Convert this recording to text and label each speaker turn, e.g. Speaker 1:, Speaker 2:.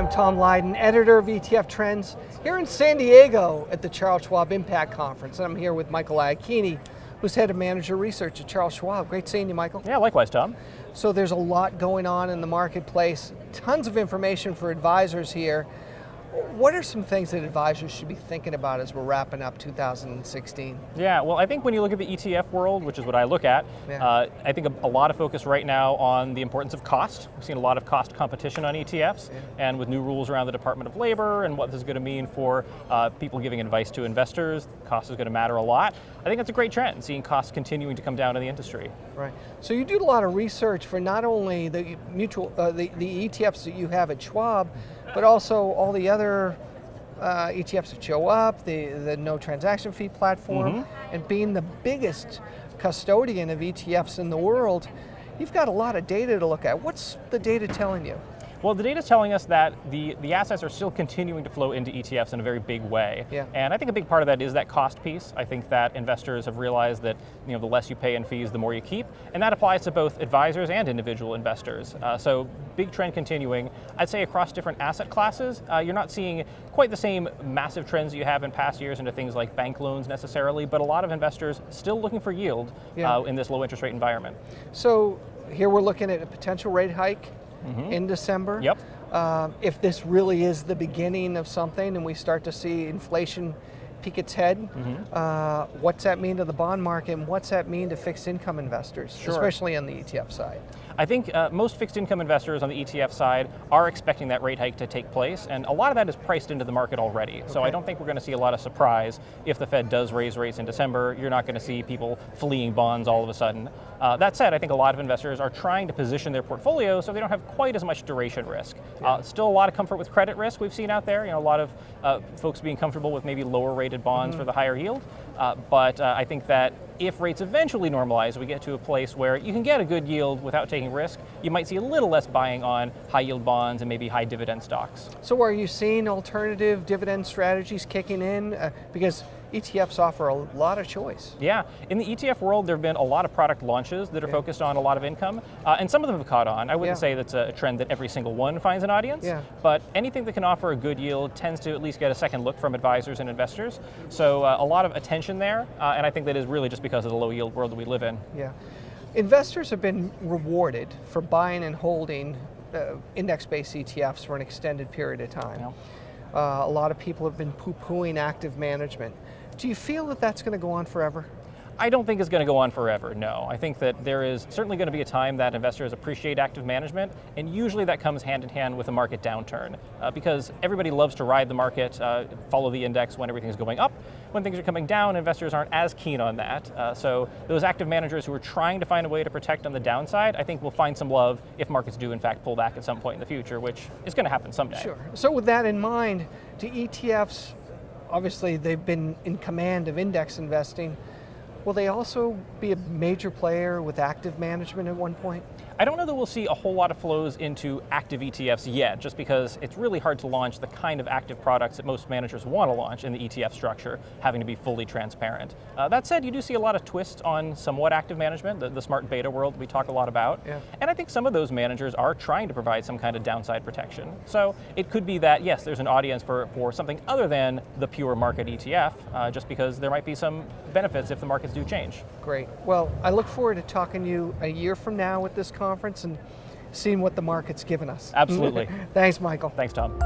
Speaker 1: I'm Tom Lydon, editor of ETF Trends, here in San Diego at the Charles Schwab Impact Conference. And I'm here with Michael Iachini, who's head of manager research at Charles Schwab. Great seeing you, Michael.
Speaker 2: Yeah, likewise, Tom.
Speaker 1: So there's a lot going on in the marketplace, tons of information for advisors here. What are some things that advisors should be thinking about as we're wrapping up 2016?
Speaker 2: Yeah, well, I think when you look at the ETF world, which is what I look at, I think a lot of focus right now on the importance of cost. We've seen a lot of cost competition on ETFs, and with new rules around the Department of Labor and what this is going to mean for people giving advice to investors, cost is going to matter a lot. I think that's a great trend, seeing costs continuing to come down in the industry.
Speaker 1: Right. So you do a lot of research for not only the the ETFs that you have at Schwab, but also all the other ETFs that show up, the no transaction fee platform, and being the biggest custodian of ETFs in the world, you've got a lot of data to look at. What's the data telling you?
Speaker 2: Well, the data is telling us that the assets are still continuing to flow into ETFs in a very big way.
Speaker 1: Yeah.
Speaker 2: And I think a big part of that is that cost piece. I think that investors have realized that the less you pay in fees, the more you keep. And that applies to both advisors and individual investors. So big trend continuing. I'd say across different asset classes, you're not seeing quite the same massive trends you have in past years into things like bank loans necessarily, but a lot of investors still looking for yield in this low interest rate environment.
Speaker 1: So here we're looking at a potential rate hike in December.
Speaker 2: Yep.
Speaker 1: If this really is the beginning of something and we start to see inflation peek its head, what's that mean to the bond market and what's that mean to fixed income investors, especially on the ETF side?
Speaker 2: I think most fixed income investors on the ETF side are expecting that rate hike to take place, and a lot of that is priced into the market already. So I don't think we're going to see a lot of surprise if the Fed does raise rates in December. You're not going to see people fleeing bonds all of a sudden. That said, I think a lot of investors are trying to position their portfolio so they don't have quite as much duration risk. Still a lot of comfort with credit risk we've seen out there. A lot of folks being comfortable with maybe lower rated bonds for the higher yield. But I think that if rates eventually normalize, we get to a place where you can get a good yield without taking risk, you might see a little less buying on high yield bonds and maybe high dividend stocks.
Speaker 1: So are you seeing alternative dividend strategies kicking in? Because ETFs offer a lot of choice.
Speaker 2: Yeah, in the ETF world, there have been a lot of product launches that are focused on a lot of income, and some of them have caught on. I wouldn't say that's a trend that every single one finds an audience, but anything that can offer a good yield tends to at least get a second look from advisors and investors. So a lot of attention there, and I think that is really just because of the low yield world that we live in.
Speaker 1: Yeah. Investors have been rewarded for buying and holding index-based ETFs for an extended period of time. A lot of people have been poo-pooing active management. Do you feel that that's going to go on forever?
Speaker 2: I don't think it's going to go on forever, no. I think that there is certainly going to be a time that investors appreciate active management, and usually that comes hand in hand with a market downturn, because everybody loves to ride the market, follow the index when everything's going up. When things are coming down, investors aren't as keen on that. So those active managers who are trying to find a way to protect on the downside, I think will find some love if markets do in fact pull back at some point in the future, which is going to happen someday.
Speaker 1: Sure. So with that in mind, do ETFs, obviously they've been in command of index investing, will they also be a major player with active management at one point?
Speaker 2: I don't know that we'll see a whole lot of flows into active ETFs yet, just because it's really hard to launch the kind of active products that most managers want to launch in the ETF structure, having to be fully transparent. That said, you do see a lot of twists on somewhat active management, the smart beta world we talk a lot about. And I think some of those managers are trying to provide some kind of downside protection. So it could be that, yes, there's an audience for something other than the pure market ETF, just because there might be some benefits if the markets do change.
Speaker 1: Great. Well, I look forward to talking to you a year from now at this conference and seeing what the market's given us.
Speaker 2: Absolutely.
Speaker 1: Thanks, Michael.
Speaker 2: Thanks, Tom.